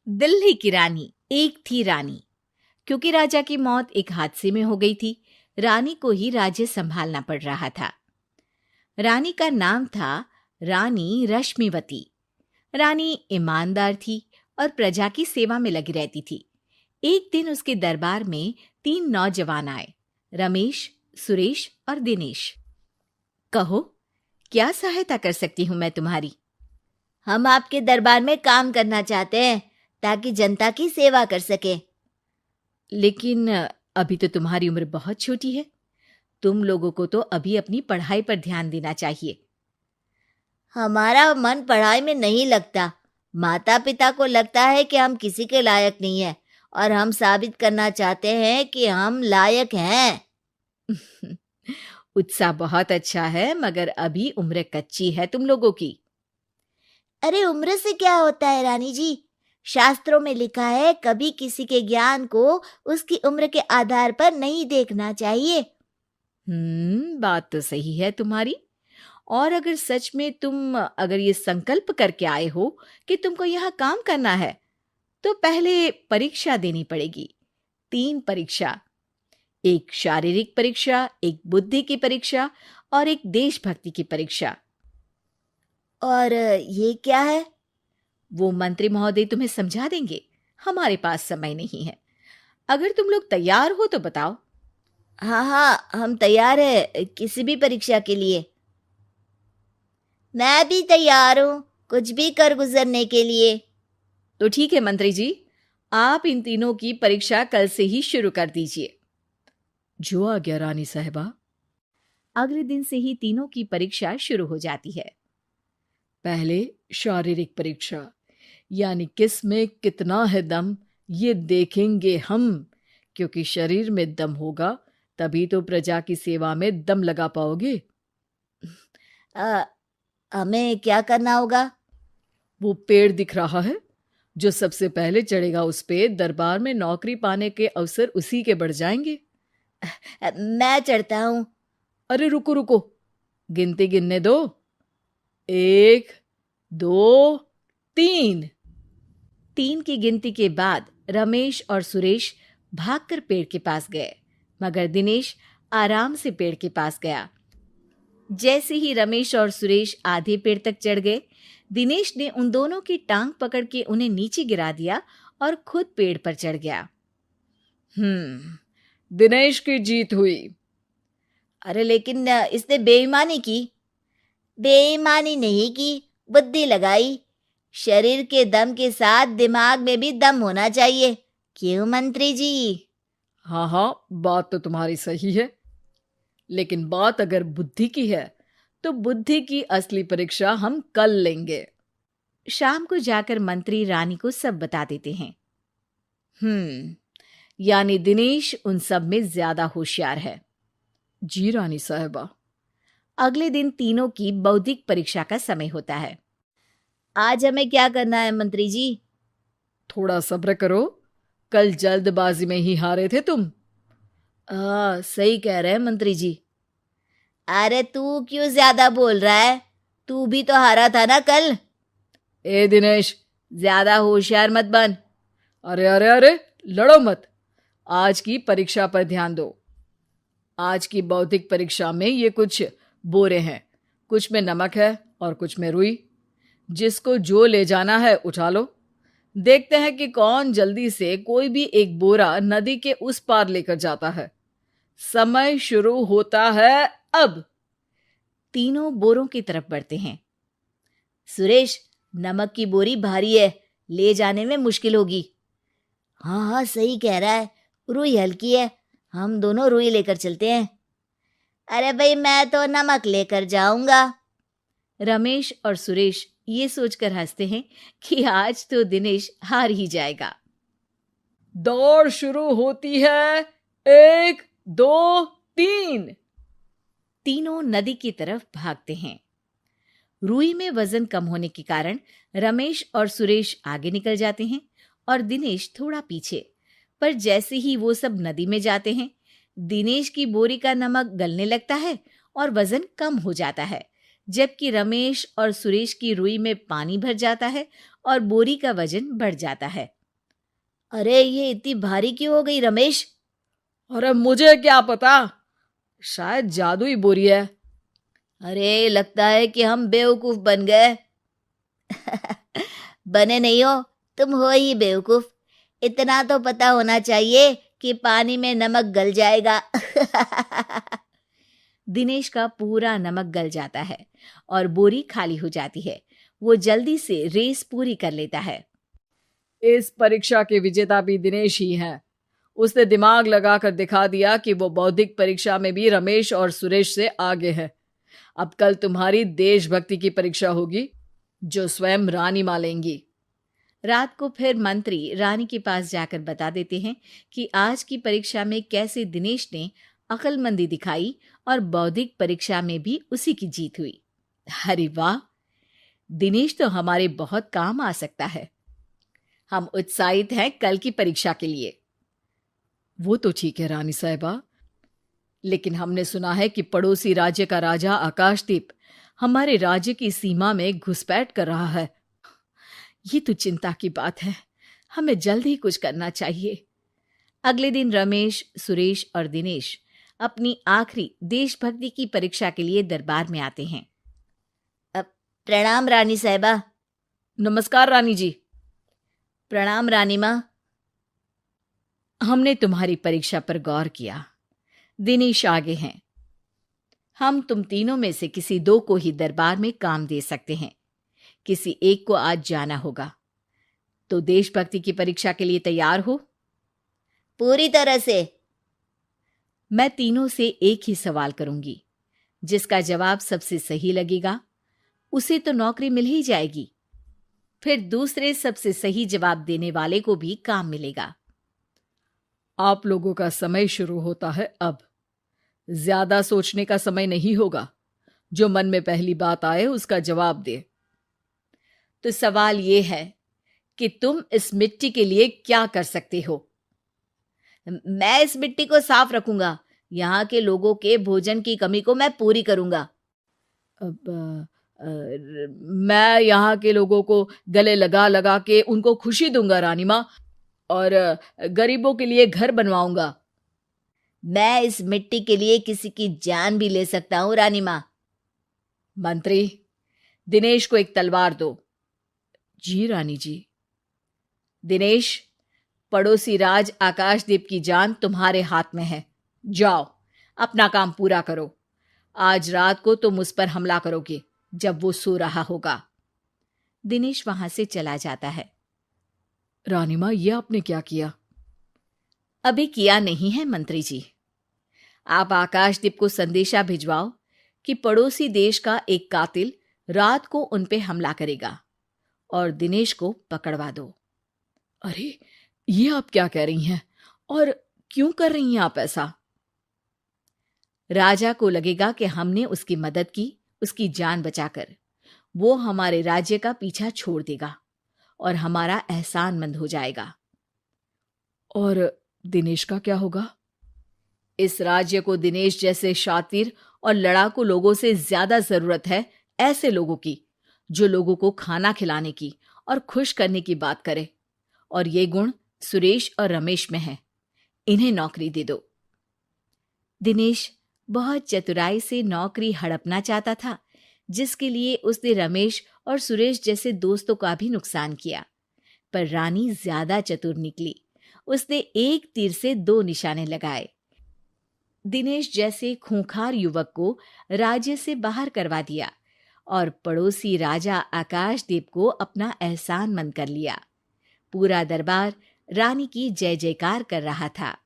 दिल्ली की रानी। एक थी रानी। क्योंकि राजा की मौत एक हादसे में हो गई थी, रानी को ही राज्य संभालना पड़ रहा था। रानी का नाम था रानी रश्मिवती। रानी ईमानदार थी और प्रजा की सेवा में लगी रहती थी। एक दिन उसके दरबार में 3 नौजवान आए, रमेश, सुरेश और दिनेश। कहो, क्या सहायता कर सकती हूँ मैं तुम्हारी? हम आपके दरबार में काम करना चाहते हैं ताकि जनता की सेवा कर सके। लेकिन अभी तो तुम्हारी उम्र बहुत छोटी है। तुम लोगों को तो अभी अपनी पढ़ाई पर ध्यान देना चाहिए। हमारा मन पढ़ाई में नहीं लगता। माता पिता को लगता है कि हम किसी के लायक नहीं है और हम साबित करना चाहते हैं कि हम लायक हैं। उत्साह बहुत अच्छा है, मगर अभी उम्र कच्ची है तुम लोगों की। अरे उम्र से क्या होता है रानी जी? शास्त्रों में लिखा है कभी किसी के ज्ञान को उसकी उम्र के आधार पर नहीं देखना चाहिए। बात तो सही है तुम्हारी। और अगर सच में तुम अगर ये संकल्प करके आए हो कि तुमको यहाँ काम करना है, तो पहले परीक्षा देनी पड़ेगी। 3 परीक्षा, एक शारीरिक परीक्षा, एक बुद्धि की परीक्षा और एक देशभक्ति की परीक्षा। और ये क्या है? वो मंत्री महोदय तुम्हें समझा देंगे। हमारे पास समय नहीं है। अगर तुम लोग तैयार हो तो बताओ। हाँ हाँ, हम तैयार है किसी भी परीक्षा के लिए। मैं भी तैयार हूँ कुछ भी कर गुजरने के लिए। तो ठीक है मंत्री जी, आप इन तीनों की परीक्षा कल से ही शुरू कर दीजिए। जो आ गया रानी साहिबा। अगले दिन से ही तीनों की परीक्षा शुरू हो जाती है। पहले शारीरिक परीक्षा, यानी किस में कितना है दम, ये देखेंगे हम। क्योंकि शरीर में दम होगा तभी तो प्रजा की सेवा में दम लगा पाओगे। हमें क्या करना होगा? वो पेड़ दिख रहा है, जो सबसे पहले चढ़ेगा उस पे दरबार में नौकरी पाने के अवसर उसी के बढ़ जाएंगे। मैं चढ़ता हूँ। अरे रुको रुको, गिनती गिनने दो। 1 2 3। 3 की गिनती के बाद रमेश और सुरेश भागकर पेड़ के पास गए, मगर दिनेश आराम से पेड़ के पास गया। जैसे ही रमेश और सुरेश आधे पेड़ तक चढ़ गए, दिनेश ने उन दोनों की टांग पकड़ के उन्हें नीचे गिरा दिया और खुद पेड़ पर चढ़ गया। दिनेश की जीत हुई। अरे लेकिन इसने बेईमानी की। बेईमानी नहीं की, बुद्धि लगाई। शरीर के दम के साथ दिमाग में भी दम होना चाहिए। क्यों मंत्री जी? हाँ हाँ, बात तो तुम्हारी सही है, लेकिन बात अगर बुद्धि की है तो बुद्धि की असली परीक्षा हम कल लेंगे। शाम को जाकर मंत्री रानी को सब बता देते हैं। यानी दिनेश उन सब में ज्यादा होशियार है। जी रानी साहिबा। अगले दिन तीनों की बौद्धिक परीक्षा का समय होता है। आज हमें क्या करना है मंत्री जी? थोड़ा सब्र करो, कल जल्दबाजी में ही हारे थे तुम। सही कह रहे हैं मंत्री जी। अरे तू क्यों ज्यादा बोल रहा है? तू भी तो हारा था ना कल। ए दिनेश, ज्यादा होशियार मत बन। अरे अरे अरे, लड़ो मत। आज की परीक्षा पर ध्यान दो। आज की बौद्धिक परीक्षा में ये कुछ बोरे हैं, कुछ में नमक है और कुछ में रुई। जिसको जो ले जाना है उठा लो। देखते हैं कि कौन जल्दी से कोई भी एक बोरा नदी के उस पार लेकर जाता है। समय शुरू होता है अब। तीनों बोरों की तरफ बढ़ते हैं। सुरेश, नमक की बोरी भारी है, ले जाने में मुश्किल होगी। हाँ हाँ, सही कह रहा है, रुई हल्की है, हम दोनों रुई लेकर चलते हैं। अरे भाई, मैं तो नमक लेकर जाऊंगा। रमेश और सुरेश ये सोचकर हंसते हैं कि आज तो दिनेश हार ही जाएगा। दौड़ शुरू होती है। 1 2 3। तीनों नदी की तरफ भागते हैं। रुई में वजन कम होने के कारण रमेश और सुरेश आगे निकल जाते हैं और दिनेश थोड़ा पीछे। पर जैसे ही वो सब नदी में जाते हैं, दिनेश की बोरी का नमक गलने लगता है और वजन कम हो जाता है, जबकि रमेश और सुरेश की रुई में पानी भर जाता है और बोरी का वजन बढ़ जाता है। अरे ये इतनी भारी क्यों हो गई रमेश? अरे मुझे क्या पता, शायद जादुई बोरी है। अरे लगता है कि हम बेवकूफ बन गए। बने नहीं हो, तुम हो ही बेवकूफ। इतना तो पता होना चाहिए कि पानी में नमक गल जाएगा। दिनेश का पूरा नमक गल जाता है और बोरी खाली हो जाती है। वो जल्दी से रेस पूरी कर लेता है। इस परीक्षा के विजेता भी दिनेश ही हैं। उसने दिमाग लगाकर दिखा दिया कि वो बौद्धिक परीक्षा में भी रमेश और सुरेश से आगे है। अब कल तुम्हारी देशभक्ति की परीक्षा होगी, जो स्वयं रानी मां लेंगी। रात को फिर मंत्री रानी के पास जाकर बता देते हैं कि आज की परीक्षा में कैसे दिनेश ने अक्लमंदी दिखाई और बौद्धिक परीक्षा में भी उसी की जीत हुई। अरे वाह, दिनेश तो हमारे बहुत काम आ सकता है। हम उत्साहित हैं कल की परीक्षा के लिए। वो तो ठीक है रानी साहिबा, लेकिन हमने सुना है कि पड़ोसी राज्य का राजा आकाशदीप हमारे राज्य की सीमा में घुसपैठ कर रहा है। ये तो चिंता की बात है। हमें जल्द ही कुछ करना चाहिए। अगले दिन रमेश, सुरेश और दिनेश अपनी आखिरी देशभक्ति की परीक्षा के लिए दरबार में आते हैं। प्रणाम रानी साहिबा। नमस्कार रानी जी। प्रणाम रानी माँ। हमने तुम्हारी परीक्षा पर गौर किया। दिनेश आगे हैं। हम तुम तीनों में से किसी दो को ही दरबार में काम दे सकते हैं। किसी एक को आज जाना होगा। तो देशभक्ति की परीक्षा के लिए तैयार हो? पूरी तरह से। मैं तीनों से एक ही सवाल करूंगी। जिसका जवाब सबसे सही लगेगा उसे तो नौकरी मिल ही जाएगी। फिर दूसरे सबसे सही जवाब देने वाले को भी काम मिलेगा। आप लोगों का समय शुरू होता है अब। ज्यादा सोचने का समय नहीं होगा। जो मन में पहली बात आए उसका जवाब दे। तो सवाल यह है कि तुम इस मिट्टी के लिए क्या कर सकते हो? मैं इस मिट्टी को साफ रखूंगा। यहाँ के लोगों के भोजन की कमी को मैं पूरी करूंगा। मैं यहाँ के लोगों को गले लगा लगा के उनको खुशी दूंगा रानी माँ, और गरीबों के लिए घर बनवाऊंगा। मैं इस मिट्टी के लिए किसी की जान भी ले सकता हूँ रानी माँ। मंत्री, दिनेश को एक तलवार दो। जी रानी जी। दिनेश, पड़ोसी राज आकाशदीप की जान तुम्हारे हाथ में है। जाओ, अपना काम पूरा करो। आज रात को तुम उस पर हमला करोगे जब वो सो रहा होगा। दिनेश वहां से चला जाता है। रानी माँ, ये आपने क्या किया? अभी किया नहीं है मंत्री जी। आप आकाशदीप को संदेशा भिजवाओ कि पड़ोसी देश का एक कातिल रात को उन पे हमला करेगा और दिनेश को पकड़वा दो। अरे, ये आप क्या कह रही हैं? और क्यों कर रही हैं आप ऐसा? राजा को लगेगा कि हमने उसकी मदद की, उसकी जान बचाकर। वो हमारे राज्य का पीछा छोड़ देगा और हमारा एहसानमंद हो जाएगा। और दिनेश का क्या होगा? इस राज्य को दिनेश जैसे शातिर और लड़ाकू लोगों से ज्यादा जरूरत है, ऐसे लोगों की जो लोगों को खाना खिलाने की और खुश करने की बात करे। और ये गुण सुरेश और रमेश में है। इन्हें नौकरी दे दो। दिनेश बहुत चतुराई से नौकरी हड़पना चाहता था, जिसके लिए उसने रमेश और सुरेश जैसे दोस्तों का भी नुकसान किया। पर रानी ज्यादा चतुर निकली। उसने एक तीर से दो निशाने लगाए। दिनेश जैसे खूंखार युवक को राज्य से बाहर करवा दिया और पड़ोसी राजा आकाशदीप को अपना एहसानमंद कर लिया। पूरा दरबार रानी की जय जयकार कर रहा था।